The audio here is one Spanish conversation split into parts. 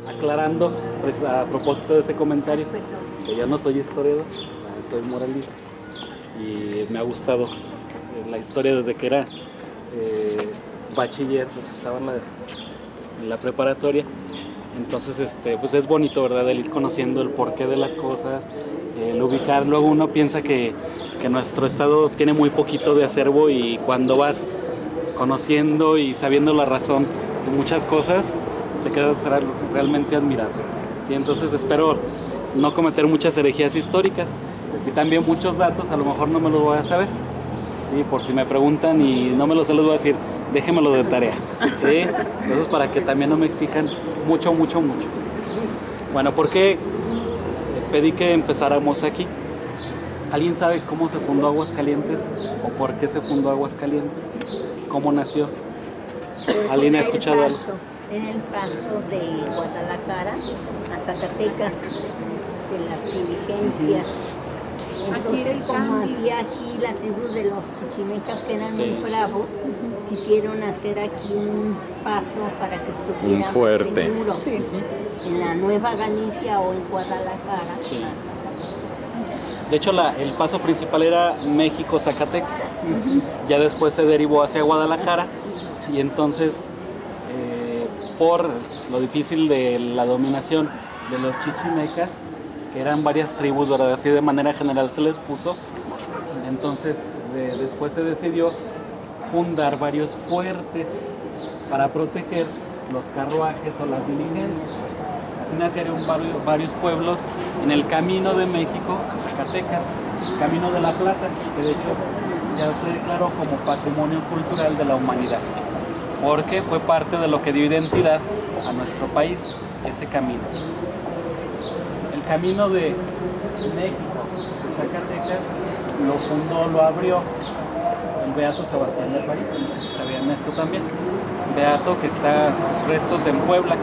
Aclarando, pues a propósito de ese comentario, que yo no soy historiador, soy moralista y me ha gustado la historia desde que era bachiller, pues estaba en la preparatoria. Entonces, pues es bonito, ¿verdad? El ir conociendo el porqué de las cosas, el ubicar. Luego uno piensa que nuestro estado tiene muy poquito de acervo y cuando vas conociendo y sabiendo la razón de muchas cosas, te quedas realmente admirado. ¿Sí? Entonces espero no cometer muchas herejías históricas y también muchos datos, a lo mejor no me los voy a saber. Sí, por si me preguntan y no me los sé, les voy a decir, déjenmelo de tarea. ¿Sí? Entonces para que también no me exijan mucho. Bueno, ¿por qué pedí que empezáramos aquí? ¿Alguien sabe cómo se fundó Aguascalientes o por qué se fundó Aguascalientes? ¿Cómo nació? ¿Alguien ha escuchado algo? En el paso de Guadalajara a Zacatecas, de las diligencias. Entonces, como había aquí la tribu de los chichimecas que eran muy bravos, quisieron hacer aquí un paso para que estuviera seguro. Sí. En la Nueva Galicia o en Guadalajara. Sí. De hecho, el paso principal era México-Zacatecas. Ya después se derivó hacia Guadalajara y entonces, por lo difícil de la dominación de los chichimecas, que eran varias tribus, ¿verdad? Así de manera general se les puso. Entonces, después se decidió fundar varios fuertes para proteger los carruajes o las diligencias. Así nacieron varios pueblos en el camino de México a Zacatecas, el Camino de la Plata, que de hecho ya se declaró como Patrimonio Cultural de la Humanidad, porque fue parte de lo que dio identidad a nuestro país, ese camino. El Camino de México a Zacatecas lo abrió el beato Sebastián de París, no sé si sabían esto también. Beato que está sus restos en Puebla.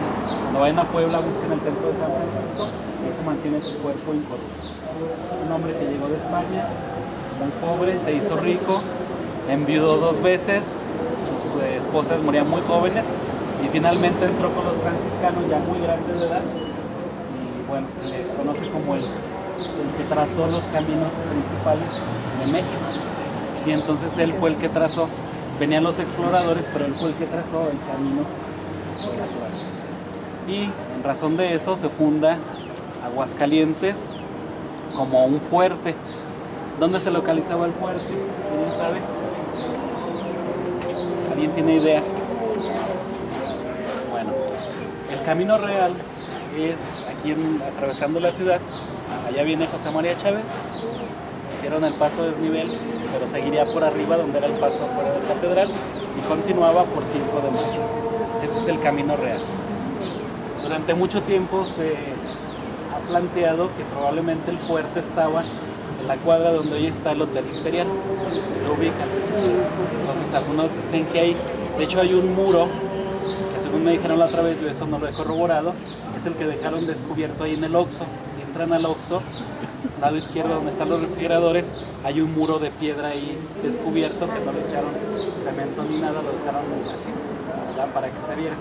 Cuando vayan a Puebla busquen el templo de San Francisco y ahí se mantiene su cuerpo incorrupto. Un hombre que llegó de España, muy pobre, se hizo rico, enviudó 2 veces, sus esposas morían muy jóvenes y finalmente entró con los franciscanos ya muy grandes de edad y bueno, se le conoce como el que trazó los caminos principales de México. Y entonces él fue el que trazó. Venían los exploradores, pero él fue el que trazó el camino natural. Y en razón de eso se funda Aguascalientes como un fuerte. ¿Dónde se localizaba el fuerte? ¿Alguien sabe? ¿Alguien tiene idea? Bueno, el Camino Real es aquí atravesando la ciudad. Allá viene José María Chávez. Hicieron el paso de desnivel, pero seguiría por arriba donde era el paso afuera de la catedral y continuaba por 5 de Mayo. Ese es el Camino Real. Durante mucho tiempo se ha planteado que probablemente el fuerte estaba en la cuadra donde hoy está el Hotel Imperial, se lo ubican. Entonces algunos dicen que hay, de hecho hay un muro, que según me dijeron la otra vez, yo eso no lo he corroborado, es el que dejaron descubierto ahí en el Oxxo. Si entran al Oxxo, lado izquierdo donde están los refrigeradores, hay un muro de piedra ahí descubierto que no le echaron cemento ni nada, lo dejaron así, ¿verdad? Para que se viera.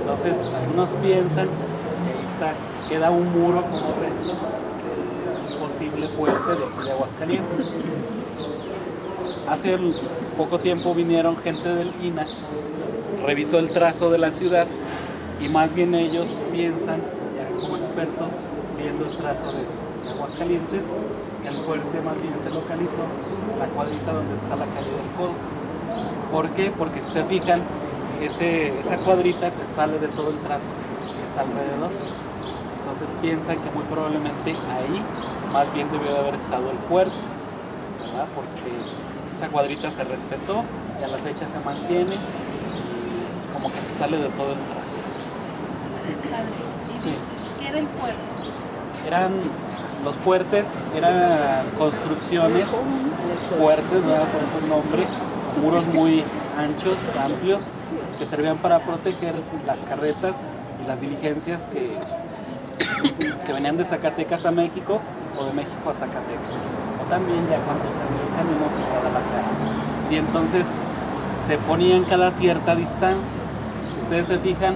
Entonces, algunos piensan que ahí queda un muro como resto de un posible fuerte de Aguascalientes. Hace poco tiempo vinieron gente del INAH, revisó el trazo de la ciudad y más bien ellos piensan, ya como expertos, viendo el trazo de Aguascalientes, que el fuerte más bien se localizó la cuadrita donde está la calle del Codo. ¿Por qué? Porque si se fijan, esa cuadrita se sale de todo el trazo que está alrededor. Entonces piensan que muy probablemente ahí más bien debió de haber estado el fuerte, ¿verdad? Porque esa cuadrita se respetó y a la fecha se mantiene y como que se sale de todo el trazo. Sí. ¿Qué era el fuerte? Los fuertes eran construcciones fuertes, ¿verdad? Por eso el nombre, muros muy anchos, amplios, que servían para proteger las carretas y las diligencias que venían de Zacatecas a México o de México a Zacatecas, o también ya cuando se abrió el camino hacia Guadalajara. Sí, entonces se ponían cada cierta distancia. Si ustedes se fijan,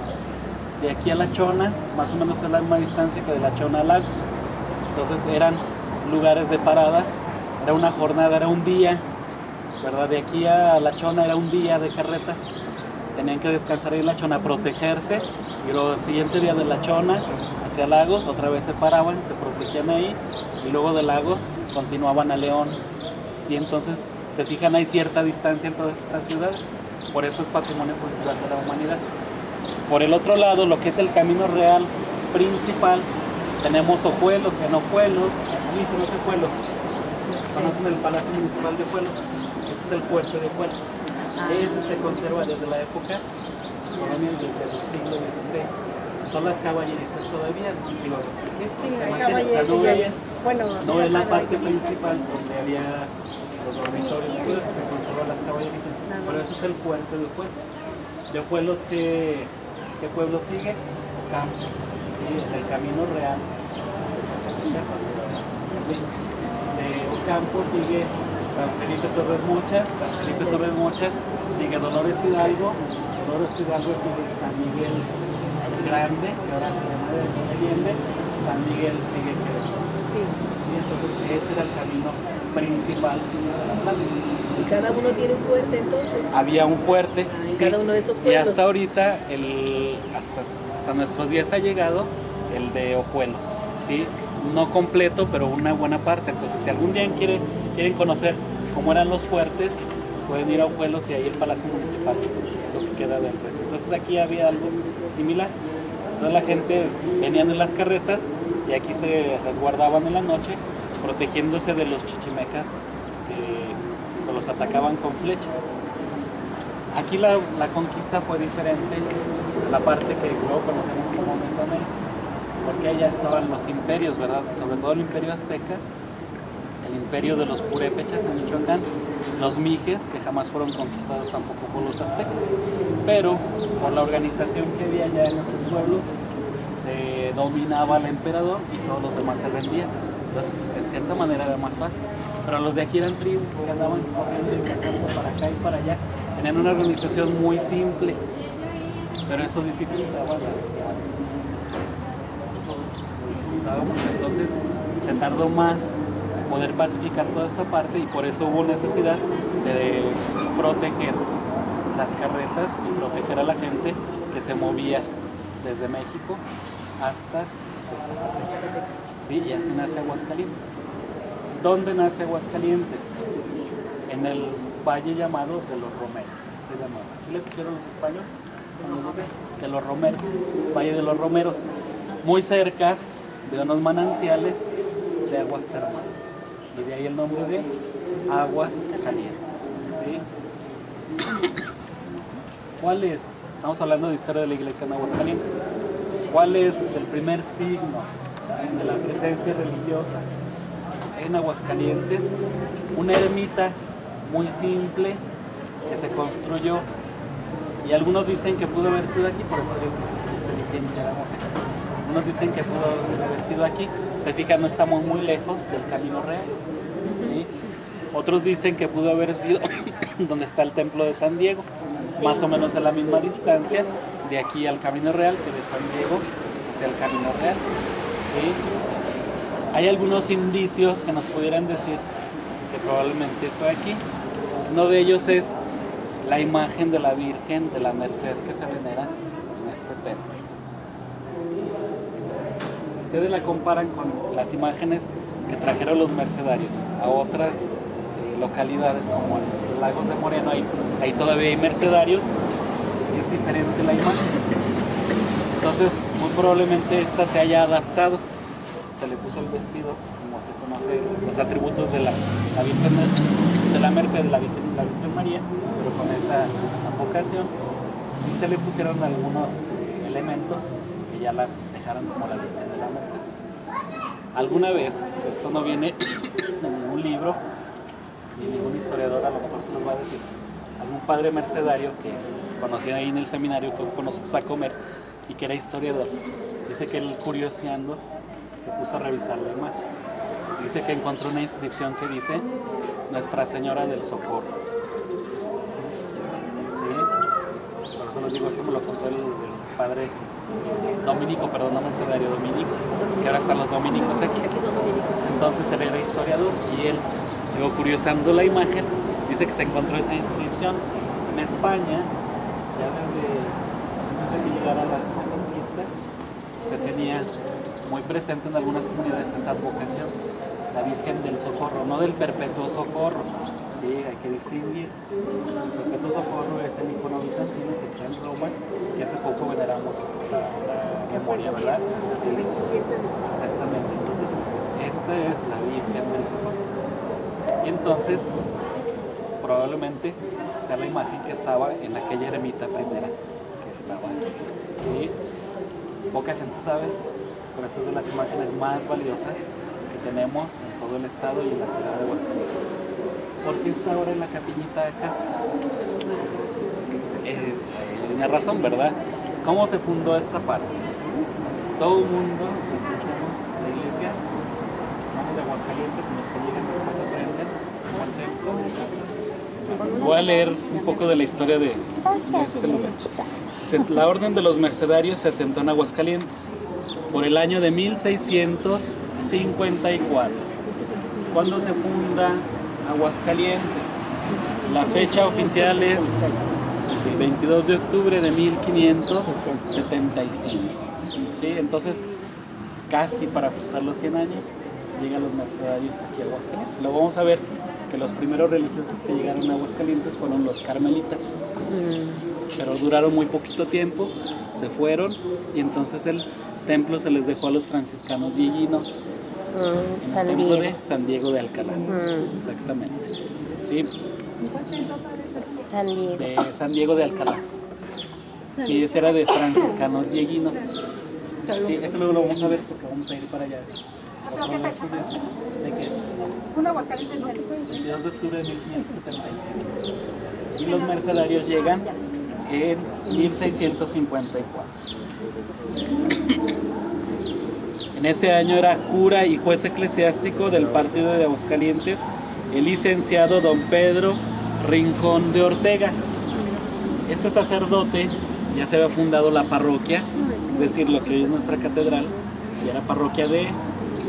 de aquí a La Chona, más o menos es la misma distancia que de La Chona a Lagos. Entonces eran lugares de parada, era una jornada, era un día, ¿verdad? De aquí a La Chona era un día de carreta. Tenían que descansar ahí en La Chona, protegerse, y luego el siguiente día de La Chona hacia Lagos, otra vez se paraban, se protegían ahí, y luego de Lagos continuaban a León. Sí, entonces se fijan, hay cierta distancia en todas estas ciudades, por eso es patrimonio cultural de la humanidad. Por el otro lado, lo que es el camino real principal, tenemos Ojuelos. En Ojuelos, aquí conoce Ojuelos, conocen el Palacio Municipal de Ojuelos, ese es el fuerte de Ojuelos. Ese se conserva desde la época colonial, desde el siglo XVI. Son las caballerizas todavía, digo, Sí, se hay mantienen. O sea, caballerizas. no es la parte principal donde había los dormitorios, se conservan las caballerizas, pero ese es el fuerte de Ojuelos. De Ojuelos, ¿qué pueblo sigue? Ocampo, ¿sí? El camino real de Zacatecas hacia San Luis. De Ocampo sigue San Felipe Torres Mochas, San Felipe Torres Mochas sigue Dolores Hidalgo, Dolores Hidalgo sigue San Miguel Grande, que ahora se llama de Allende, San Miguel sigue Querétaro. Sí. Sí, entonces ese era el camino principal de la playa. Y cada uno tiene un fuerte entonces. Había un fuerte, En sí, cada uno de estos y pueblos. hasta ahorita, hasta nuestros días ha llegado el de Ojuelos, ¿sí? No completo, pero una buena parte. Entonces, si algún día quieren conocer cómo eran los fuertes, pueden ir a Ojuelos y ahí el Palacio Municipal, lo que queda del resto. Entonces aquí había algo similar. Entonces la gente venían en las carretas y aquí se resguardaban en la noche, protegiéndose de los chichimecas que los atacaban con flechas. Aquí la conquista fue diferente, la parte que luego conocemos como Mesoamérica, porque allá estaban los imperios, ¿verdad? Sobre todo el imperio azteca, el imperio de los purépechas en Michoacán, los mijes, que jamás fueron conquistados tampoco por los aztecas, pero por la organización que había allá en esos pueblos, se dominaba al emperador y todos los demás se rendían. Entonces, en cierta manera era más fácil. Pero los de aquí eran tribus que andaban corriendo y cazando para acá y para allá. Tenían una organización muy simple, pero eso dificultaba la organización. Eso lo dificultaba mucho. Entonces, se tardó más en poder pacificar toda esta parte y por eso hubo necesidad de proteger las carretas y proteger a la gente que se movía desde México hasta Zacatecas. ¿Sí? Y así nace Aguascalientes. ¿Dónde nace Aguascalientes? En el valle llamado de los Romeros, así se llamaba. Así le pusieron los españoles, de los Romeros, Valle de los Romeros, muy cerca de unos manantiales de aguas termales. Y de ahí el nombre de Aguas Calientes. ¿Sí? ¿Cuál es? Estamos hablando de historia de la iglesia en Aguascalientes. ¿Cuál es el primer signo de la presencia religiosa en Aguascalientes? Una ermita muy simple que se construyó y algunos dicen que pudo haber sido aquí, por eso les pedí que iniciáramos aquí. Algunos dicen que pudo haber sido aquí. Se fijan, no estamos muy lejos del Camino Real, ¿sí? Otros dicen que pudo haber sido donde está el templo de San Diego, más o menos a la misma distancia de aquí al Camino Real que de San Diego hacia el Camino Real, ¿sí? Hay algunos indicios que nos pudieran decir que probablemente fue aquí. Uno de ellos es la imagen de la Virgen de la Merced que se venera en este templo. Si ustedes la comparan con las imágenes que trajeron los mercedarios a otras localidades como en Lagos de Moreno, ahí todavía hay mercedarios, y es diferente la imagen. Entonces, muy probablemente esta se haya adaptado. Se le puso el vestido, como se conoce, los atributos de la Virgen de la Merced, la Virgen María, pero con esa advocación, y se le pusieron algunos elementos que ya la dejaron como la Virgen de la Merced. Alguna vez, esto no viene en ningún libro, ni ningún historiador, a lo mejor se los va a decir, algún padre mercedario que conocí ahí en el seminario, fue con nosotros a comer, y que era historiador. Dice que él, curioseando, se puso a revisar la imagen. Dice que encontró una inscripción que dice Nuestra Señora del Socorro. ¿Sí? Por eso les digo, esto me lo contó el padre dominico, perdón, no mercedario, dominico, que ahora están los dominicos aquí. Entonces él era historiador y él, luego curiosando la imagen, dice que se encontró esa inscripción en España, ya desde que llegara la conquista, se tenía muy presente en algunas comunidades esa advocación, la Virgen del Socorro, no del Perpetuo Socorro. Sí, hay que distinguir. El Perpetuo Socorro es el icono bizantino que está en Roma, que hace poco veneramos la memoria, ¿verdad? Sí. El 27 de este. Exactamente. Entonces, esta es la Virgen del Socorro. Y entonces, probablemente sea la imagen que estaba en aquella ermita primera que estaba aquí. ¿Sí? Poca gente sabe, pero esta es de las imágenes más valiosas que tenemos en todo el estado y en la ciudad de Aguascalientes. ¿Por qué está ahora en la capillita acá? Hay una razón, ¿verdad? ¿Cómo se fundó esta parte? Todo el mundo, la iglesia, somos de Aguascalientes y los que llegan después aprenden al templo. Voy a leer un poco de la historia de este lugar. La Orden de los Mercedarios se asentó en Aguascalientes por el año de 1654. ¿Cuándo se funda Aguascalientes? La fecha oficial es 22 de octubre de 1575. ¿Sí? Entonces, casi para ajustar los 100 años, llegan los mercedarios aquí a Aguascalientes. Luego vamos a ver que los primeros religiosos que llegaron a Aguascalientes fueron los carmelitas. Pero duraron muy poquito tiempo, se fueron y entonces el templo se les dejó a los franciscanos dieguinos. En el templo de San Diego de Alcalá. Exactamente. ¿Sí? De San Diego de Alcalá. Sí, ese era de franciscanos dieguinos. Sí, eso luego lo vamos a ver porque vamos a ir para allá. ¿De qué? Un Aguascalientes el 22 de octubre de 1575. Y los mercedarios llegan en 1654. En ese año era cura y juez eclesiástico del partido de Aguascalientes el licenciado don Pedro Rincón de Ortega. Este sacerdote ya se había fundado la parroquia, es decir, lo que hoy es nuestra catedral, y era parroquia de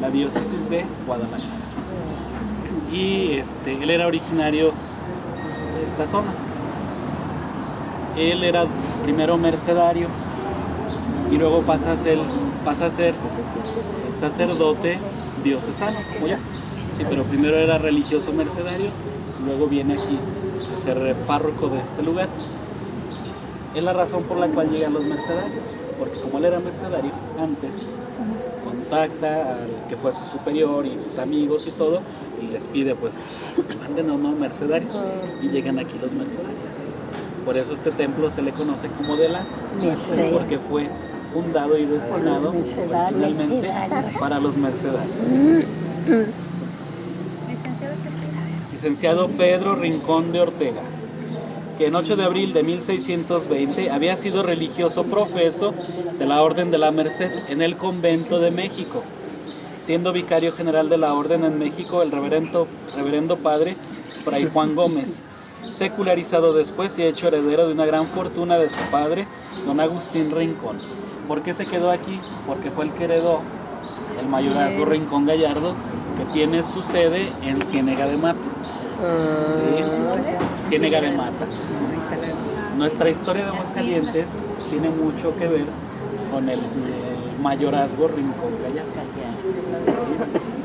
la diócesis de Guadalajara. Y él era originario de esta zona. Él era primero mercedario y luego pasa a ser sacerdote diocesano, como ya. Sí, pero primero era religioso mercedario, luego viene aquí a ser párroco de este lugar. Es la razón por la cual llegan los mercedarios, porque como él era mercedario antes, contacta al que fue su superior y sus amigos y todo, y les pide pues, manden o no mercedarios, y llegan aquí los mercedarios. Por eso este templo se le conoce como de la Merced, porque fue fundado y destinado originalmente para los mercedarios. Licenciado Pedro Rincón de Ortega, que en 8 de abril de 1620 había sido religioso profeso de la Orden de la Merced en el Convento de México, siendo vicario general de la Orden en México el reverendo padre Fray Juan Gómez, secularizado después y hecho heredero de una gran fortuna de su padre, don Agustín Rincón. ¿Por qué se quedó aquí? Porque fue el que heredó el mayorazgo Rincón Gallardo, que tiene su sede en Ciénega de Mata. ¿sí? Ciénega de Mata. Nuestra historia de Aguascalientes tiene mucho que ver con el mayorazgo Rincón Gallardo.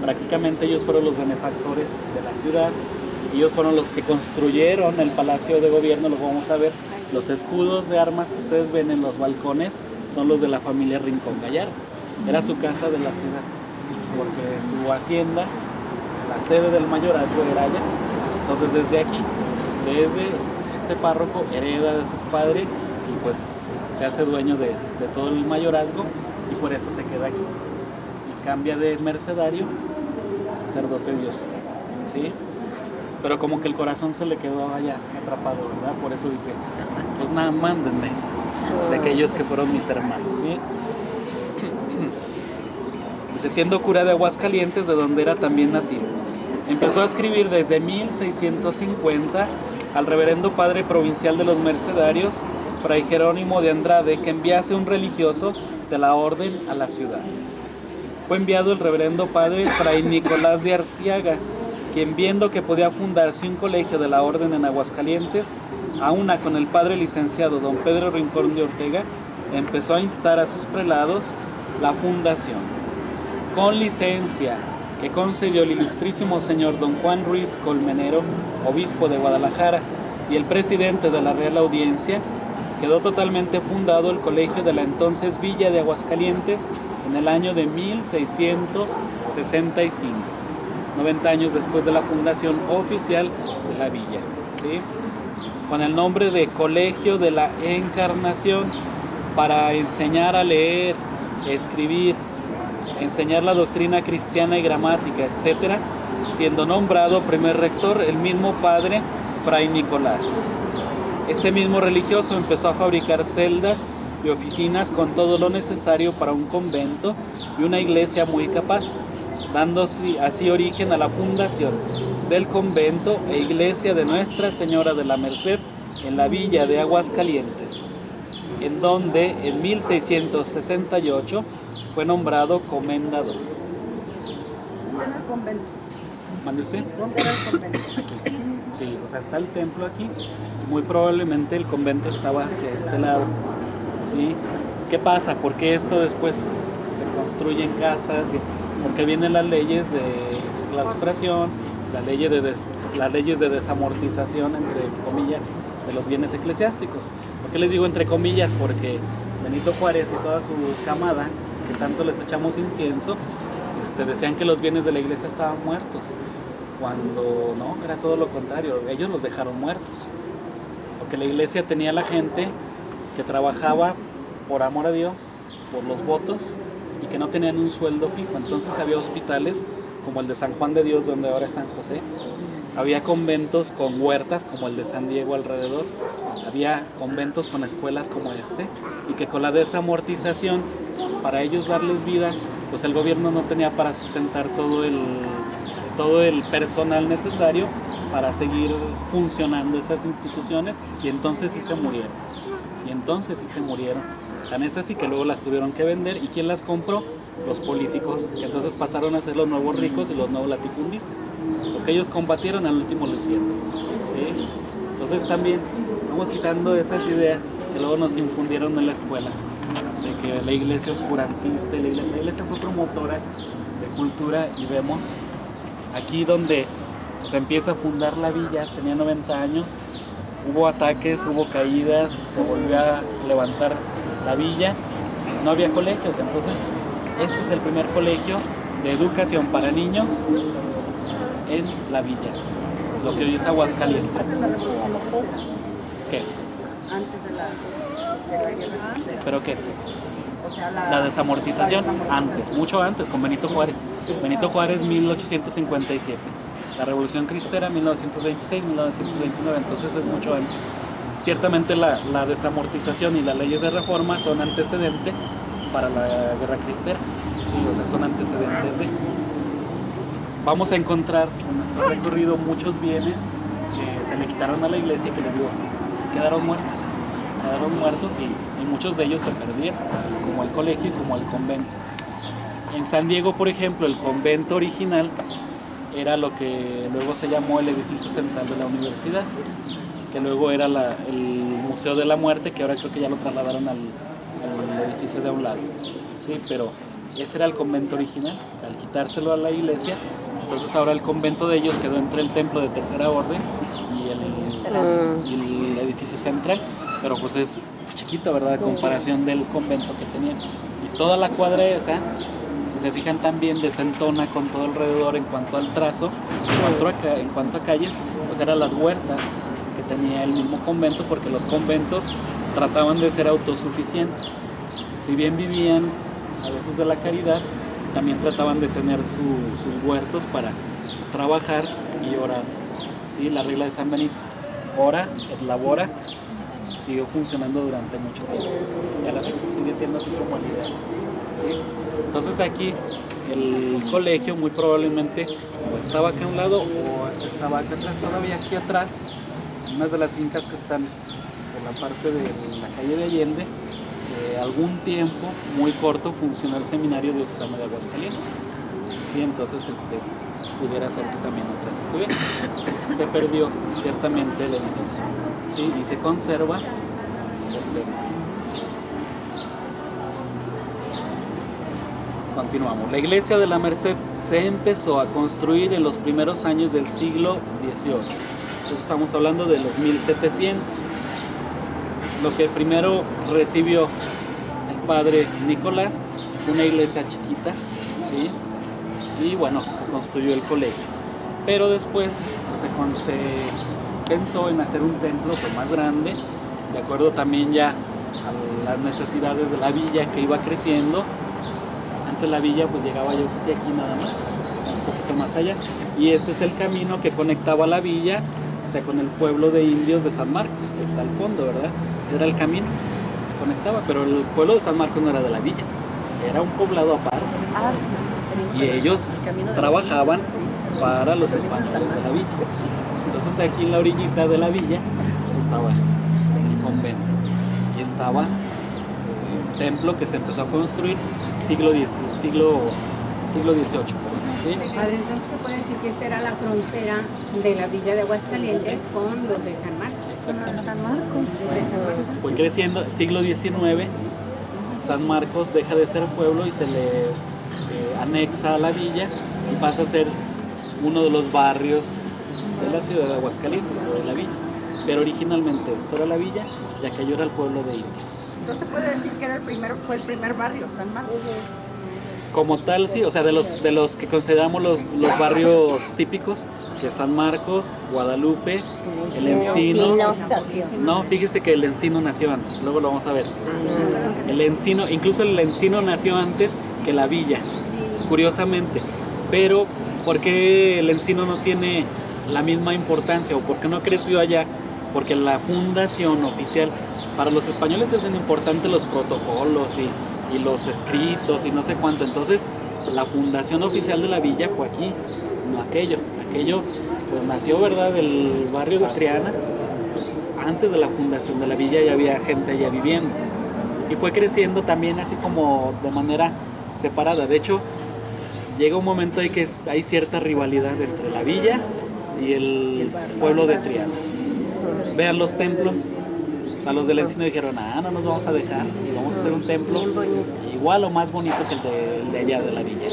Prácticamente ellos fueron los benefactores de la ciudad. Ellos fueron los que construyeron el Palacio de Gobierno, lo vamos a ver. Los escudos de armas que ustedes ven en los balcones son los de la familia Rincón Gallardo. Era su casa de la ciudad, porque su hacienda, la sede del mayorazgo era allá. Entonces desde aquí, desde este párroco, hereda de su padre y pues se hace dueño de todo el mayorazgo y por eso se queda aquí. Y cambia de mercedario a sacerdote diocesano, ¿sí? Pero como que el corazón se le quedó allá atrapado, ¿verdad? Por eso dice, pues nada, mándenme de aquellos que fueron mis hermanos, ¿sí? Dice, siendo cura de Aguascalientes, de donde era también nativo. Empezó a escribir desde 1650 al reverendo padre provincial de los mercedarios, fray Jerónimo de Andrade, que enviase un religioso de la orden a la ciudad. Fue enviado el reverendo padre fray Nicolás de Artiaga, quien viendo que podía fundarse un colegio de la orden en Aguascalientes, a una con el padre licenciado don Pedro Rincón de Ortega, empezó a instar a sus prelados la fundación. Con licencia que concedió el ilustrísimo señor don Juan Ruiz Colmenero, obispo de Guadalajara, y el presidente de la Real Audiencia, quedó totalmente fundado el colegio de la entonces Villa de Aguascalientes en el año de 1665, 90 años después de la fundación oficial de la villa, ¿sí? Con el nombre de Colegio de la Encarnación, para enseñar a leer, escribir, enseñar la doctrina cristiana y gramática, etc., siendo nombrado primer rector el mismo padre fray Nicolás. Este mismo religioso empezó a fabricar celdas y oficinas con todo lo necesario para un convento y una iglesia muy capaz, dando así origen a la fundación del convento e iglesia de Nuestra Señora de la Merced en la villa de Aguascalientes, en donde en 1668 fue nombrado comendador. ¿Dónde era el convento? ¿Mande usted? ¿Dónde era el convento? Aquí. Sí, o sea, está el templo aquí y muy probablemente el convento estaba hacia este lado, ¿sí? ¿Qué pasa? ¿Por qué esto después se construye en casas? Porque vienen las leyes de exclaustración, las leyes de desamortización, entre comillas, de los bienes eclesiásticos. ¿Por qué les digo entre comillas? Porque Benito Juárez y toda su camada, que tanto les echamos incienso, decían que los bienes de la iglesia estaban muertos, cuando no, era todo lo contrario, ellos los dejaron muertos, porque la iglesia tenía a la gente que trabajaba por amor a Dios, por los votos, y que no tenían un sueldo fijo. Entonces había hospitales como el de San Juan de Dios, donde ahora es San José, había conventos con huertas como el de San Diego alrededor, había conventos con escuelas como y que con la desamortización, para ellos darles vida, pues el gobierno no tenía para sustentar todo el personal necesario para seguir funcionando esas instituciones, y entonces sí se murieron. Tan es así que luego las tuvieron que vender. ¿Y quién las compró? Los políticos, que entonces pasaron a ser los nuevos ricos y los nuevos latifundistas. Lo que ellos combatieron al último lo hicieron, ¿sí? Entonces también vamos quitando esas ideas que luego nos infundieron en la escuela, de que la iglesia oscurantista, la iglesia fue promotora de cultura, y vemos aquí donde pues, empieza a fundar la villa, tenía 90 años, hubo ataques, hubo caídas, se volvió a levantar la villa, no había colegios, entonces este es el primer colegio de educación para niños en la villa, lo que hoy es Aguascalientes. Antes de la Revolución Mexicana. ¿Qué? Antes de la guerra cristera. ¿Pero qué? O sea, La desamortización, antes, mucho antes, con Benito Juárez. Benito Juárez, 1857. La Revolución Cristera, 1926, 1929, entonces es mucho antes. Ciertamente la desamortización y las leyes de reforma son antecedente para la Guerra Cristera. Sí, o sea, son antecedentes de... Vamos a encontrar en nuestro recorrido muchos bienes que se le quitaron a la iglesia y que les digo, quedaron muertos y muchos de ellos se perdieron, como el colegio y como el convento. En San Diego, por ejemplo, el convento original era lo que luego se llamó el edificio central de la universidad, que luego era el Museo de la Muerte, que ahora creo que ya lo trasladaron al edificio de a un lado. Sí, pero ese era el convento original. Al quitárselo a la iglesia, entonces ahora el convento de ellos quedó entre el templo de Tercera Orden y el edificio central, pero pues es chiquito, ¿verdad? A comparación del convento que tenían. Y toda la cuadra esa, si se fijan, también desentona con todo alrededor en cuanto al trazo, en cuanto a calles, pues eran las huertas que tenía el mismo convento, porque los conventos trataban de ser autosuficientes. Si bien vivían a veces de la caridad, también trataban de tener sus huertos para trabajar y orar. ¿Sí? La regla de San Benito, ora et labora, siguió funcionando durante mucho tiempo y a la fecha sigue siendo así como el ideal. ¿Sí? Entonces aquí el colegio muy probablemente o estaba acá a un lado o estaba acá atrás. Todavía aquí atrás, en una de las fincas que están por la parte de la calle de Allende, algún tiempo muy corto funcionó el seminario diocesano de Aguascalientes. Sí, entonces pudiera ser que también atrás estuviera. Se perdió ciertamente el edificio, ¿sí? Y se conserva el templo. Continuamos. La iglesia de la Merced se empezó a construir en los primeros años del siglo XVIII. Entonces estamos hablando de los 1700. Lo que primero recibió el padre Nicolás, una iglesia chiquita, ¿sí? Y bueno, se construyó el colegio. Pero después se pensó en hacer un templo pues, más grande, de acuerdo también ya a las necesidades de la villa que iba creciendo. Antes la villa pues llegaba yo de aquí nada más, un poquito más allá. Y este es el camino que conectaba la villa, o sea, con el pueblo de indios de San Marcos, que está al fondo, ¿verdad? Era el camino que conectaba, pero el pueblo de San Marcos no era de la villa, era un poblado aparte. Y ellos trabajaban para los españoles de la villa. Entonces aquí en la orillita de la villa estaba el convento y estaba el templo que se empezó a construir siglo XVIII, ¿sí? Padre, entonces se puede decir que esta era la frontera de la villa de Aguascalientes con los de San Marcos. Exactamente. San Marcos. Fue creciendo, siglo XIX, San Marcos deja de ser pueblo y se le anexa a la villa y pasa a ser uno de los barrios de la ciudad de Aguascalientes o de la villa. Pero originalmente esto era la villa y aquello era el pueblo de indios. Entonces puede decir que fue el primer barrio, San Marcos. Como tal, sí, o sea, de los que consideramos los barrios típicos, que San Marcos, Guadalupe, el Encino. No, fíjese que el Encino nació antes, luego lo vamos a ver. El Encino, incluso el Encino nació antes que la villa, curiosamente. Pero, ¿por qué el Encino no tiene la misma importancia o por qué no creció allá? Porque la fundación oficial, para los españoles es bien importante los protocolos y los escritos y no sé cuánto. Entonces la fundación oficial de la villa fue aquí, no aquello pues nació, ¿verdad?, del barrio de Triana. Antes de la fundación de la villa ya había gente allá viviendo y fue creciendo también así como de manera separada. De hecho llega un momento ahí que hay cierta rivalidad entre la villa y el pueblo de Triana. Vean los templos. O sea, los del Encino dijeron, no nos vamos a dejar y vamos a hacer un templo igual o más bonito que el de allá de la villa.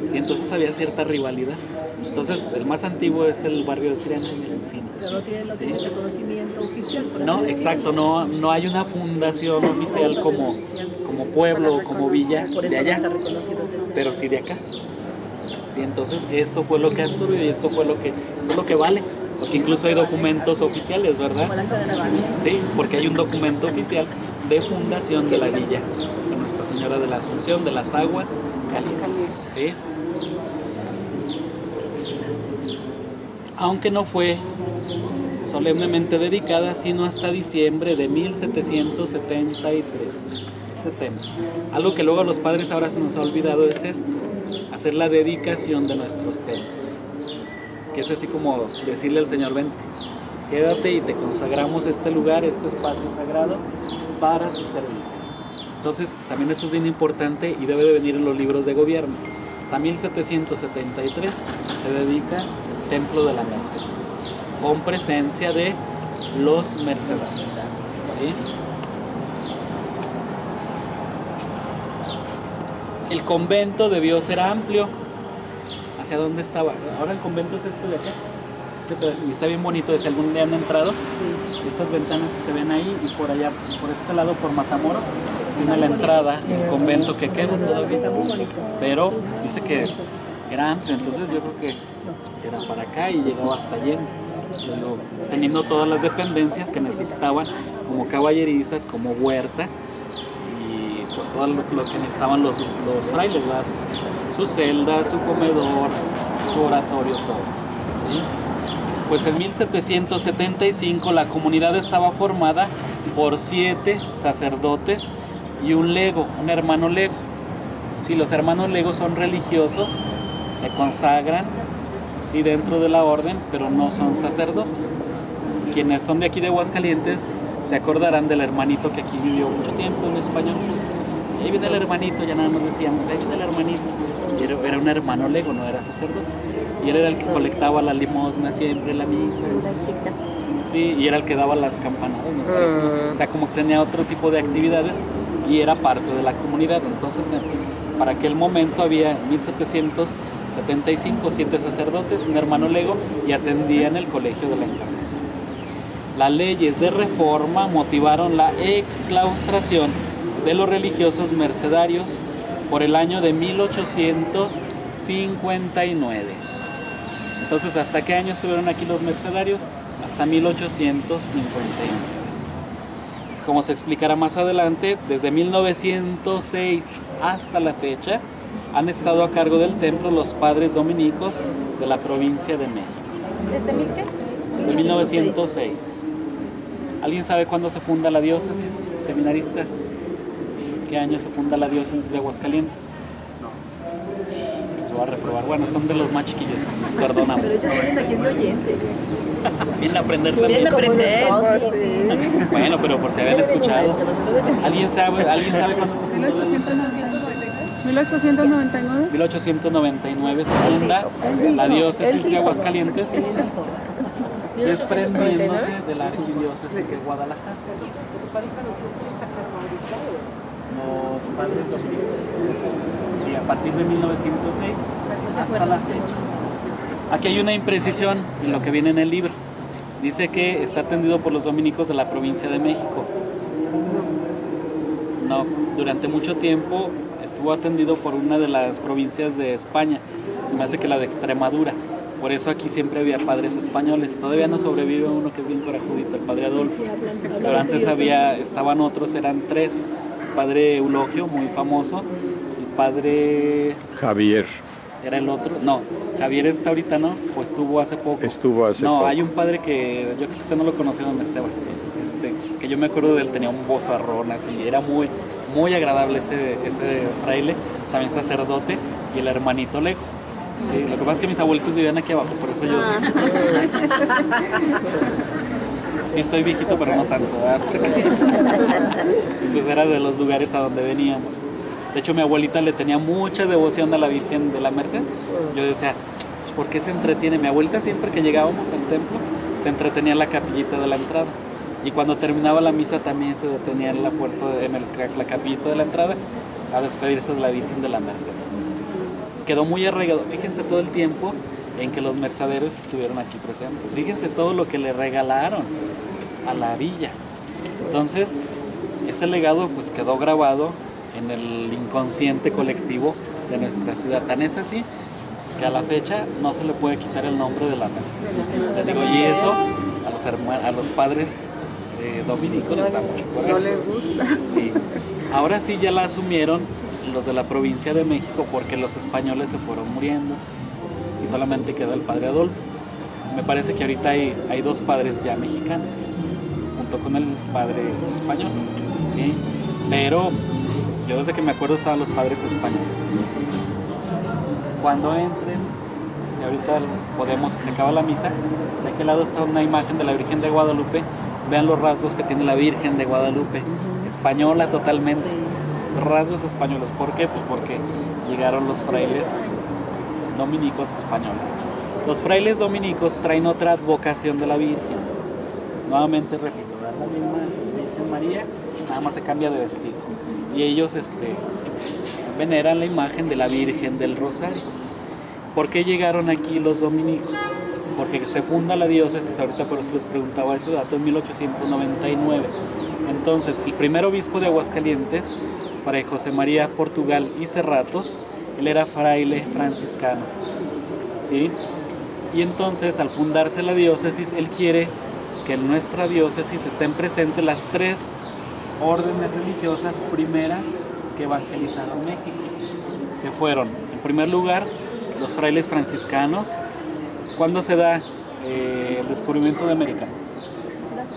Sí, entonces había cierta rivalidad. Entonces el más antiguo es el barrio de Triana, el Encino. Pero no tiene el reconocimiento oficial. No, exacto, no hay una fundación oficial como pueblo o como villa de allá, pero sí de acá. Sí, entonces esto fue lo que absorbió y esto es lo que vale. Porque incluso hay documentos oficiales, ¿verdad? Sí, porque hay un documento oficial de fundación de la villa de Nuestra Señora de la Asunción de las Aguas Calientes. ¿Sí? Aunque no fue solemnemente dedicada, sino hasta diciembre de 1773. Este templo. Algo que luego a los padres ahora se nos ha olvidado es esto, hacer la dedicación de nuestros templos. Que es así como decirle al Señor, vente, quédate y te consagramos este lugar, este espacio sagrado para tu servicio. Entonces, también esto es bien importante y debe de venir en los libros de gobierno. hasta 1773 se dedica el Templo de la Merced, con presencia de los mercedarios. ¿Sí? El convento debió ser amplio. ¿Hacia dónde estaba? Ahora el convento es este de acá. Y está bien bonito, si algún día han entrado, estas ventanas que se ven ahí, y por allá, por este lado, por Matamoros, tiene la entrada, el convento que queda todavía, pero dice que era amplio, entonces yo creo que era para acá y llegaba hasta lleno, luego, teniendo todas las dependencias que necesitaban, como caballerizas, como huerta, y pues todo lo que necesitaban los frailes, ¿verdad? Sus celdas, su comedor, su oratorio, todo. ¿Sí? Pues en 1775 la comunidad estaba formada por 7 sacerdotes y un lego, un hermano lego. Sí, los hermanos legos son religiosos, se consagran, sí, dentro de la orden, pero no son sacerdotes. Quienes son de aquí de Aguascalientes se acordarán del hermanito que aquí vivió mucho tiempo, un español. Y ahí viene el hermanito, ya nada más decíamos, ahí viene el hermanito. Y era un hermano lego, no era sacerdote. Y él era el que colectaba la limosna siempre en la misa. Sí, y era el que daba las campanadas, me parece. O sea, como que tenía otro tipo de actividades y era parte de la comunidad. Entonces, para aquel momento había en 1775 7 sacerdotes, un hermano lego, y atendían el colegio de la Encarnación. Las leyes de reforma motivaron la exclaustración de los religiosos mercedarios por el año de 1859. Entonces, ¿hasta qué año estuvieron aquí los mercedarios? Hasta 1859. Como se explicará más adelante, desde 1906 hasta la fecha han estado a cargo del templo los padres dominicos de la provincia de México. ¿Desde mil qué? Desde 1906. ¿Alguien sabe cuándo se funda la diócesis, seminaristas? ¿Qué año se funda la diócesis de Aguascalientes? Pues voy a reprobar. Bueno, son de los más chiquillos, les perdonamos. Pero ellos vienen aquí de oyentes. Vienen a aprender también. Vienen a aprender. Sí. Bueno, pero por si habían escuchado. ¿Alguien sabe cuándo se funda la diócesis? 1899. 1899 se funda la diócesis de Aguascalientes, desprendiéndose de la arquidiócesis de Guadalajara. Los padres dominicos. Sí, a partir de 1906 hasta la fecha. Aquí hay una imprecisión en lo que viene en el libro. Dice que está atendido por los dominicos de la provincia de México. No, durante mucho tiempo estuvo atendido por una de las provincias de España. Se me hace que la de Extremadura. Por eso aquí siempre había padres españoles. Todavía no sobrevive uno que es bien corajudito, el padre Adolfo. Pero antes estaban otros, eran 3. El padre Eulogio, muy famoso. El padre... Javier. ¿Era el otro? No, Javier está ahorita, ¿no? ¿O estuvo hace poco? Estuvo hace poco. No, hay un padre que yo creo que usted no lo conoció, donde Esteban. Que yo me acuerdo de él, tenía un vozarrón así, era muy, muy agradable ese fraile, también sacerdote, y el hermanito lego. Sí, lo que pasa es que mis abuelitos vivían aquí abajo, por eso yo... Sí estoy viejito, pero no tanto, ¿verdad? Pues era de los lugares a donde veníamos. De hecho, mi abuelita le tenía mucha devoción a la Virgen de la Merced. Yo decía, pues, ¿por qué se entretiene? Mi abuelita siempre que llegábamos al templo, se entretenía en la capillita de la entrada. Y cuando terminaba la misa también se detenía en la puerta, la capillita de la entrada, a despedirse de la Virgen de la Merced. Quedó muy arraigado. Fíjense todo el tiempo en que los mercaderes estuvieron aquí presentes. Fíjense todo lo que le regalaron a la villa. Entonces, ese legado pues quedó grabado en el inconsciente colectivo de nuestra ciudad. Tan es así que a la fecha no se le puede quitar el nombre de la Merced. Les digo, y eso a los padres dominicos les da mucho coraje. No les gusta. Sí. Ahora sí ya la asumieron los de la provincia de México porque los españoles se fueron muriendo y solamente queda el padre Adolfo. Me parece que ahorita hay 2 padres ya mexicanos junto con el padre español, ¿sí? Pero yo desde que me acuerdo estaban los padres españoles. Cuando entren, si ahorita podemos, se acaba la misa, de aquel lado está una imagen de la Virgen de Guadalupe. Vean los rasgos que tiene la Virgen de Guadalupe, española totalmente, rasgos españoles. ¿Por qué? Pues porque llegaron los frailes dominicos españoles. Los frailes dominicos traen otra advocación de la Virgen. Nuevamente repito, es la misma Virgen María, nada más se cambia de vestido. Y ellos veneran la imagen de la Virgen del Rosario. ¿Por qué llegaron aquí los dominicos? Porque se funda la diócesis, ahorita por eso les preguntaba ese dato, en 1899. Entonces, el primer obispo de Aguascalientes, Fray José María Portugal y Cerratos, él era fraile franciscano, ¿sí? Y entonces, al fundarse la diócesis, él quiere que en nuestra diócesis estén presentes las 3 órdenes religiosas primeras que evangelizaron México, que fueron, en primer lugar, los frailes franciscanos. ¿Cuándo se da el descubrimiento de América?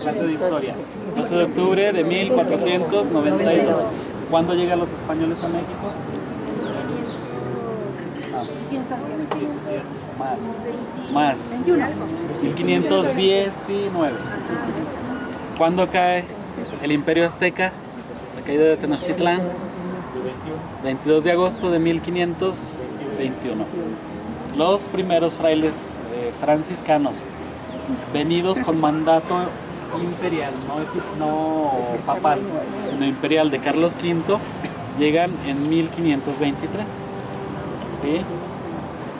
Clase de historia. 12 de octubre de 1492. ¿Cuándo llegan los españoles a México? Más. 1519. ¿Cuándo cae el Imperio Azteca? La caída de Tenochtitlán. 22 de agosto de 1521. Los primeros frailes franciscanos, venidos con mandato imperial, no papal, sino imperial de Carlos V, llegan en 1523. ¿Sí?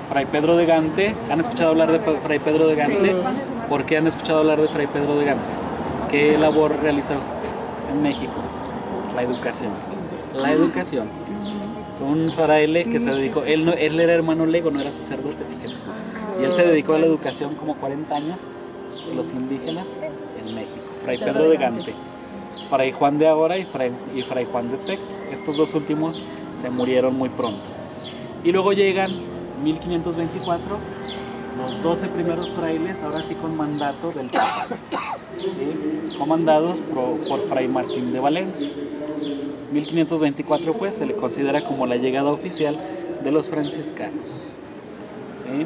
Fray Pedro de Gante, ¿han escuchado hablar de Fray Pedro de Gante? ¿Por qué han escuchado hablar de Fray Pedro de Gante? ¿Qué labor realizó en México? La educación. La educación. Fue un fraile que se dedicó, él era hermano lego, no era sacerdote, fíjense. Y él se dedicó a la educación como 40 años de los indígenas en México. Fray Pedro de Gante, Fray Juan de Ahora y Fray Juan de Tecto. Estos dos últimos se murieron muy pronto. Y luego llegan 1524 los 12 primeros frailes, ahora sí con mandato del Papa, ¿sí? Comandados por Fray Martín de Valencia. 1524 pues se le considera como la llegada oficial de los franciscanos, ¿sí?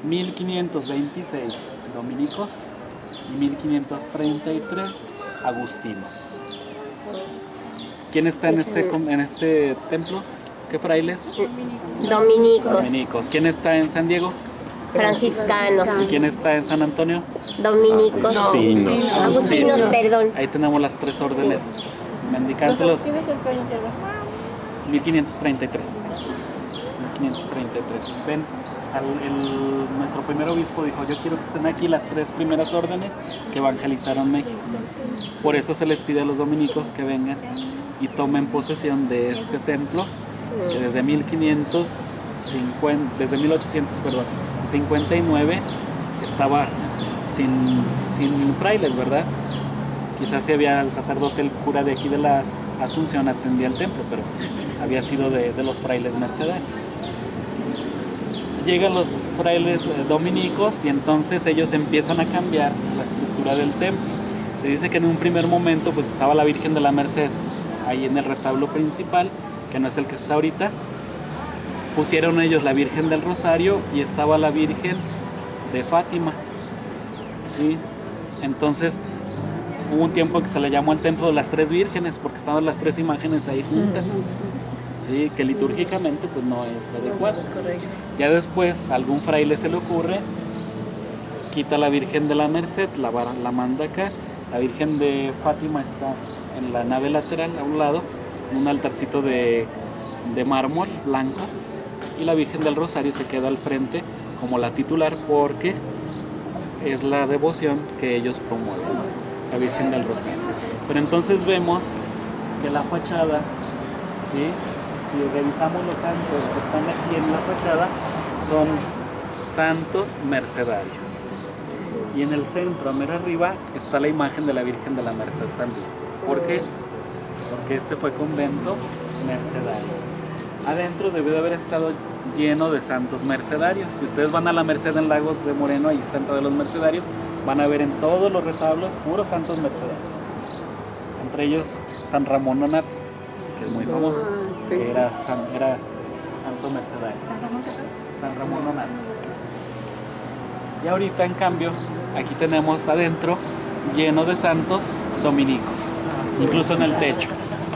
1526 dominicos y 1533 agustinos. ¿Quién está en este templo? ¿Qué frailes? Dominicos. ¿Quién está en San Diego? Franciscanos. ¿Y quién está en San Antonio? Dominicos. Agustinos, perdón. Ahí tenemos las 3 órdenes mendicantes. Los 1533. 1533. Ven, nuestro primer obispo dijo, yo quiero que estén aquí las 3 primeras órdenes que evangelizaron México. Por eso se les pide a los dominicos que vengan y tomen posesión de este templo, que desde 1859 estaba sin frailes, ¿verdad? Quizás si había el sacerdote, el cura de aquí de la Asunción atendía el templo, pero había sido de los frailes mercedarios. Llegan los frailes dominicos y entonces ellos empiezan a cambiar la estructura del templo. Se dice que en un primer momento pues estaba la Virgen de la Merced ahí en el retablo principal, que no es el que está ahorita. Pusieron ellos la Virgen del Rosario y estaba la Virgen de Fátima, ¿sí? Entonces hubo un tiempo que se le llamó al templo de las 3 vírgenes porque estaban las 3 imágenes ahí juntas, ¿sí? Que litúrgicamente pues no es adecuado. Ya después a algún fraile se le ocurre, quita la Virgen de la Merced, la manda acá. La Virgen de Fátima está en la nave lateral a un lado, un altarcito de mármol blanco, y la Virgen del Rosario se queda al frente como la titular porque es la devoción que ellos promueven, la Virgen del Rosario. Pero entonces vemos que la fachada, ¿sí? Si revisamos los santos que están aquí en la fachada, son santos mercedarios. Y en el centro, a mero arriba, está la imagen de la Virgen de la Merced también. ¿Por qué? Porque este fue convento mercedario. Adentro debe de haber estado lleno de santos mercedarios. Si ustedes van a la Merced en Lagos de Moreno, ahí están todos los mercedarios, van a ver en todos los retablos puros santos mercedarios. Entre ellos San Ramón Nonato, que es muy famoso, que era santo mercedario. San Ramón Nonato. Y ahorita, en cambio, aquí tenemos adentro lleno de santos dominicos, incluso en el techo.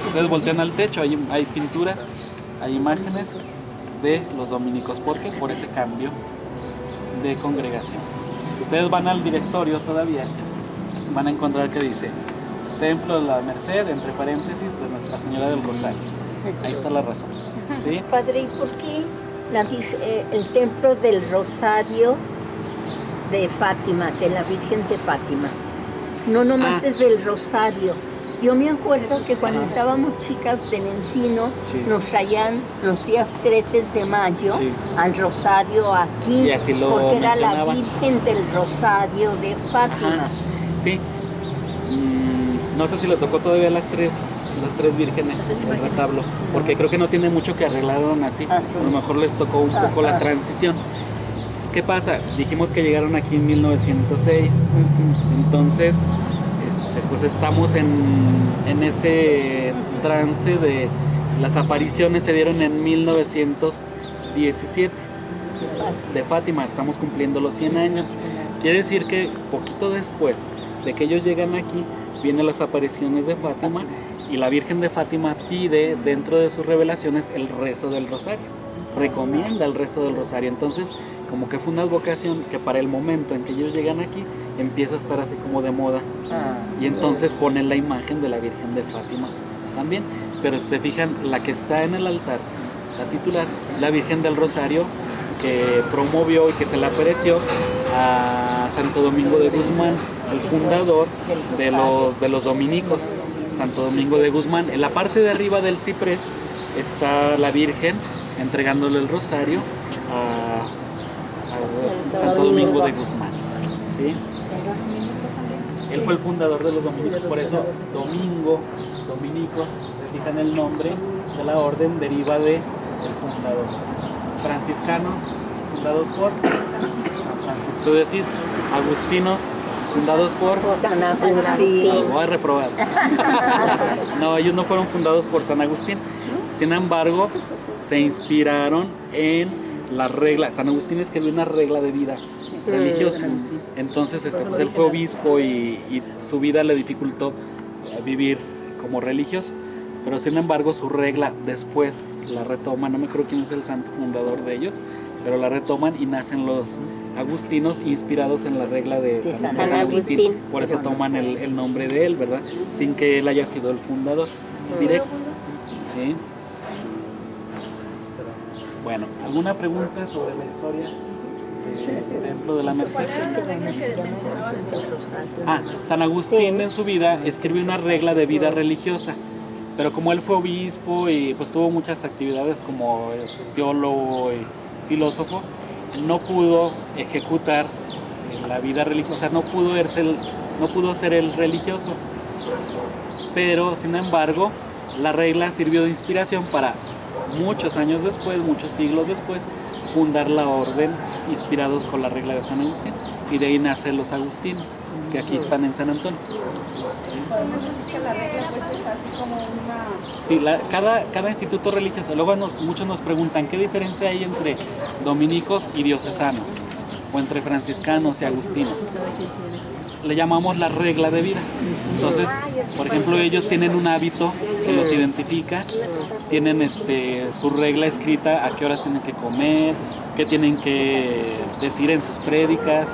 Ustedes voltean al techo, hay pinturas, hay imágenes de los dominicos. ¿Por qué? Por ese cambio de congregación. Si ustedes van al directorio todavía, van a encontrar que dice Templo de la Merced, entre paréntesis, de Nuestra Señora del Rosario. Ahí está la razón. ¿Sí? Padre, ¿y por qué el templo del Rosario de Fátima, de la Virgen de Fátima? No nomás es del Rosario. Yo me acuerdo que cuando estábamos chicas de Encino, Sí. nos traían los días 13 de mayo Sí. al Rosario aquí, Y así lo porque era la mencionaban. Virgen del Rosario de Fátima. Ajá. Sí. No sé si le tocó todavía las tres vírgenes el retablo, porque creo que no tiene mucho que arreglaron así. Ah, sí. A lo mejor les tocó un poco la transición. ¿Qué pasa? Dijimos que llegaron aquí en 1906. Entonces, pues estamos en ese trance de las apariciones se dieron en 1917 de Fátima. Estamos cumpliendo los 100 años. Quiere decir que poquito después de que ellos llegan aquí, vienen las apariciones de Fátima y la Virgen de Fátima pide dentro de sus revelaciones el rezo del rosario. Recomienda el rezo del rosario. Entonces, como que fue una vocación que para el momento en que ellos llegan aquí empieza a estar así como de moda. Y entonces ponen la imagen de la Virgen de Fátima también. Pero si se fijan, la que está en el altar, la titular, la Virgen del Rosario, que promovió y que se le apareció a Santo Domingo de Guzmán, el fundador de los dominicos. Santo Domingo de Guzmán. En la parte de arriba del ciprés está la Virgen entregándole el rosario a Santo Domingo de Guzmán. ¿Sí? Él fue el fundador de los dominicos, por eso dominicos, se fijan el nombre de la orden, deriva de el fundador. Franciscanos, fundados por Francisco de Asís. Agustinos, fundados por San Agustín. Lo voy a reprobar. No, ellos no fueron fundados por San Agustín. Sin embargo, se inspiraron en la regla. San Agustín escribió una regla de vida religiosa. Entonces, pues él fue obispo y su vida le dificultó vivir como religioso. Pero sin embargo, su regla después la retoman. No me acuerdo quién es el santo fundador de ellos, pero la retoman y nacen los agustinos inspirados en la regla de San Agustín. Por eso toman el nombre de él, ¿verdad? Sin que él haya sido el fundador directo. ¿Sí? Bueno, ¿alguna pregunta sobre la historia del Templo de la Merced? San Agustín en su vida escribió una regla de vida religiosa, pero como él fue obispo y pues tuvo muchas actividades como teólogo y filósofo, no pudo ejecutar la vida religiosa, no pudo ser el religioso, pero sin embargo la regla sirvió de inspiración para muchos años después, muchos siglos después, fundar la orden inspirados con la regla de San Agustín, y de ahí nacen los agustinos, que aquí están en San Antonio. Podemos decir que la regla pues es así como una... Sí, cada instituto religioso. Luego muchos nos preguntan qué diferencia hay entre dominicos y diocesanos, o entre franciscanos y agustinos. Le llamamos la regla de vida. Entonces, por ejemplo, ellos tienen un hábito que los identifica, tienen su regla escrita, a qué horas tienen que comer, qué tienen que decir en sus prédicas,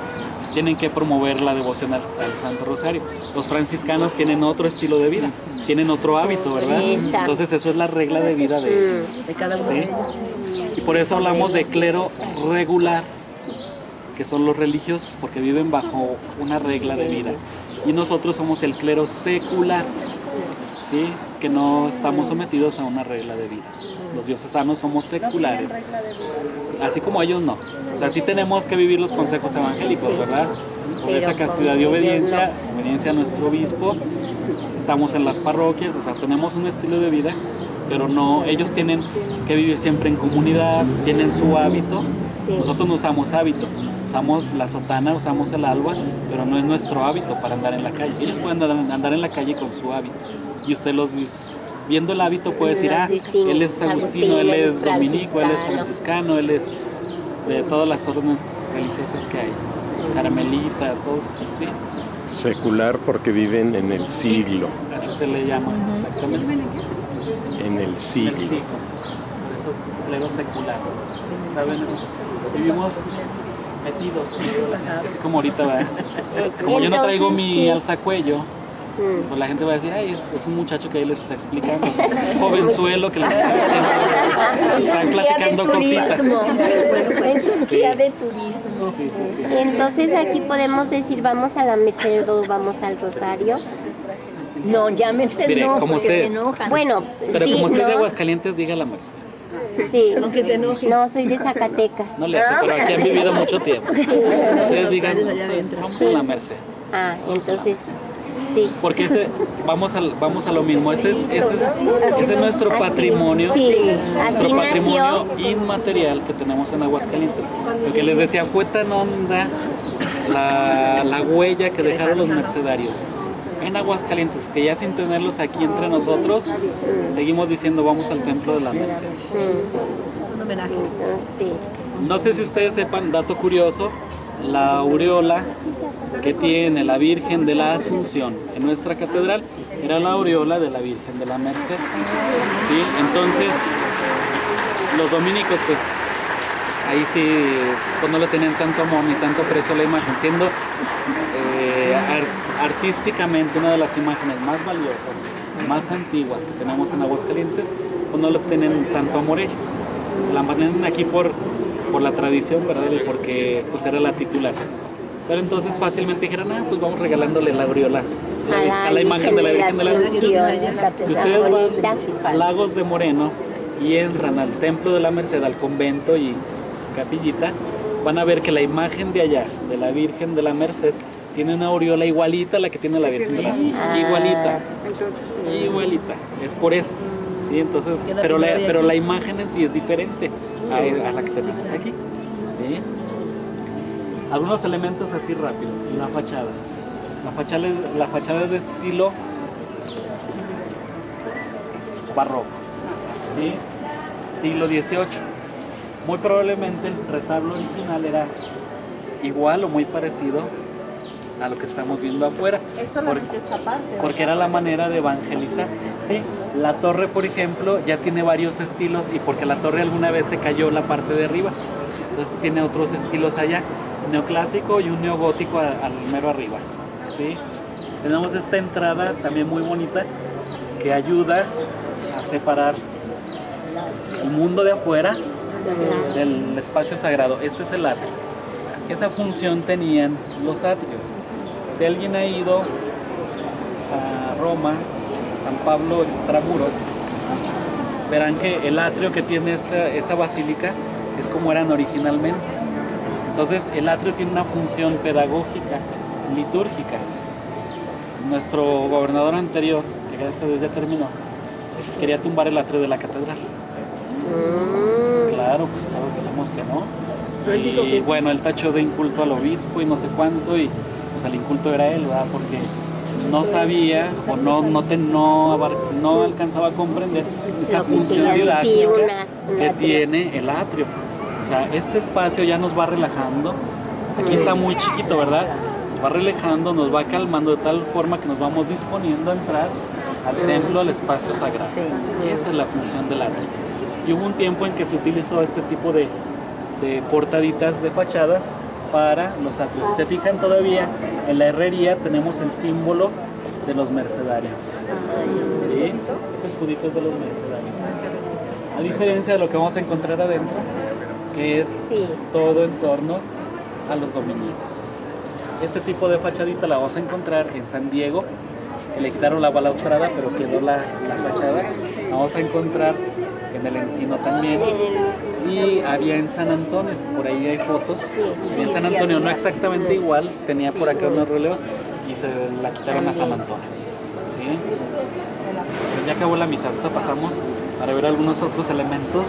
tienen que promover la devoción al Santo Rosario. Los franciscanos tienen otro estilo de vida, tienen otro hábito, ¿verdad? Entonces, eso es la regla de vida de ellos. De cada uno ¿Sí? de ellos. Y por eso hablamos de clero regular, que son los religiosos, porque viven bajo una regla de vida. Y nosotros somos el clero secular, ¿sí? Que no estamos sometidos a una regla de vida. Los diocesanos somos seculares, así como ellos no. O sea, sí tenemos que vivir los consejos evangélicos, ¿verdad? Por esa castidad y obediencia a nuestro obispo. Estamos en las parroquias, o sea, tenemos un estilo de vida, pero no, ellos tienen que vivir siempre en comunidad, tienen su hábito. Nosotros no usamos hábito, usamos la sotana, usamos el alba, pero no es nuestro hábito para andar en la calle. Ellos pueden andar en la calle con su hábito. Y usted viendo el hábito puede decir, él es agustino, él es dominico, él es franciscano, él es de todas las órdenes religiosas que hay. Carmelita, todo, ¿sí? Secular porque viven en el siglo. Sí, así se le llama, exactamente. En el siglo. Por eso eso es clero secular. ¿Saben? Vivimos metidos, así como ahorita, ¿verdad? Como yo no traigo mi alzacuello, pues la gente va a decir, ay, es un muchacho que ahí les está explicando, es un jovenzuelo que les está diciendo, están platicando cositas. En su guía de turismo. Sí, sí, sí. Entonces aquí podemos decir vamos a la Merced o vamos al Rosario. No, ya Merced Mire, no, como porque usted- se enojan. Bueno, Pero sí, como usted es de ¿no? Aguascalientes, diga la Merced. Sí. Aunque se enoje. No, soy de Zacatecas. No le hace, pero aquí han vivido mucho tiempo. Ustedes digan, vamos a la Merced. Ah, entonces, sí. Porque vamos a lo mismo, ese es nuestro patrimonio, Sí, nuestro así patrimonio nació. inmaterial que tenemos en Aguascalientes. Lo que les decía, fue tan honda la huella que dejaron los mercedarios en Aguascalientes, que ya sin tenerlos aquí entre nosotros, seguimos diciendo vamos al templo de la Merced. Es un homenaje. Entonces, sí. No sé si ustedes sepan, dato curioso, la aureola que tiene la Virgen de la Asunción en nuestra catedral era la aureola de la Virgen de la Merced. ¿Sí? Entonces, los dominicos, pues, ahí sí, pues no le tenían tanto amor ni tanto aprecio a la imagen, siendo artísticamente una de las imágenes más valiosas, más antiguas que tenemos en Aguascalientes, pues no le tienen tanto amor ellos. Se la mantienen aquí por la tradición, ¿verdad? Y porque pues era la titular. Pero entonces fácilmente dijeron, pues vamos regalándole la aureola a la imagen de la Virgen de la Asunción. Si ustedes van a Lagos de Moreno y entran al Templo de la Merced, al convento y su capillita, van a ver que la imagen de allá, de la Virgen de la Merced, tiene una aureola igualita a la que tiene la Virgen de la Asunción. Igualita. Igualita. Es por eso. Sí, entonces, pero la imagen en sí es diferente a la que tenemos aquí. ¿Sí? Algunos elementos así rápido. La fachada. La fachada es de estilo barroco. ¿Sí? Siglo XVIII. Muy probablemente el retablo original era igual o muy parecido a lo que estamos viendo afuera. Es solamente esta parte. Porque era la manera de evangelizar. Sí, la torre, por ejemplo, ya tiene varios estilos y porque la torre alguna vez se cayó la parte de arriba. Entonces tiene otros estilos allá, neoclásico y un neogótico al mero arriba. ¿Sí? Tenemos esta entrada también muy bonita que ayuda a separar el mundo de afuera del espacio sagrado. Este es el atrio. Esa función tenían los atrios. Si alguien ha ido a Roma, San Pablo extramuros, verán que el atrio que tiene esa basílica es como eran originalmente. Entonces el atrio tiene una función pedagógica, litúrgica. Nuestro gobernador anterior, que gracias a Dios ya terminó, quería tumbar el atrio de la catedral. Claro, pues todos dijimos que no. Y bueno, él tachó de inculto al obispo y no sé cuánto, y pues el inculto era él, ¿verdad? Porque no sabía o no alcanzaba a comprender esa función didáctica que tiene el atrio. O sea, este espacio ya nos va relajando. Aquí está muy chiquito, ¿verdad? Nos va relajando, nos va calmando de tal forma que nos vamos disponiendo a entrar al templo, al espacio sagrado. Esa es la función del atrio. Y hubo un tiempo en que se utilizó este tipo de portaditas de fachadas para los atrios. Si se fijan, todavía en la herrería tenemos el símbolo de los mercedarios. ¿Sí? Ese escudito es de los mercedarios. A diferencia de lo que vamos a encontrar adentro, que es todo en torno a los dominicos. Este tipo de fachadita la vamos a encontrar en San Diego, que le quitaron la balaustrada, pero quedó la fachada. La vamos a encontrar en el Encino también. Y había en San Antonio, por ahí hay fotos. En San Antonio, no exactamente igual, tenía por acá unos relevos y se la quitaron a San Antonio. ¿Sí? Pues ya acabó la misa, ahorita pasamos para ver algunos otros elementos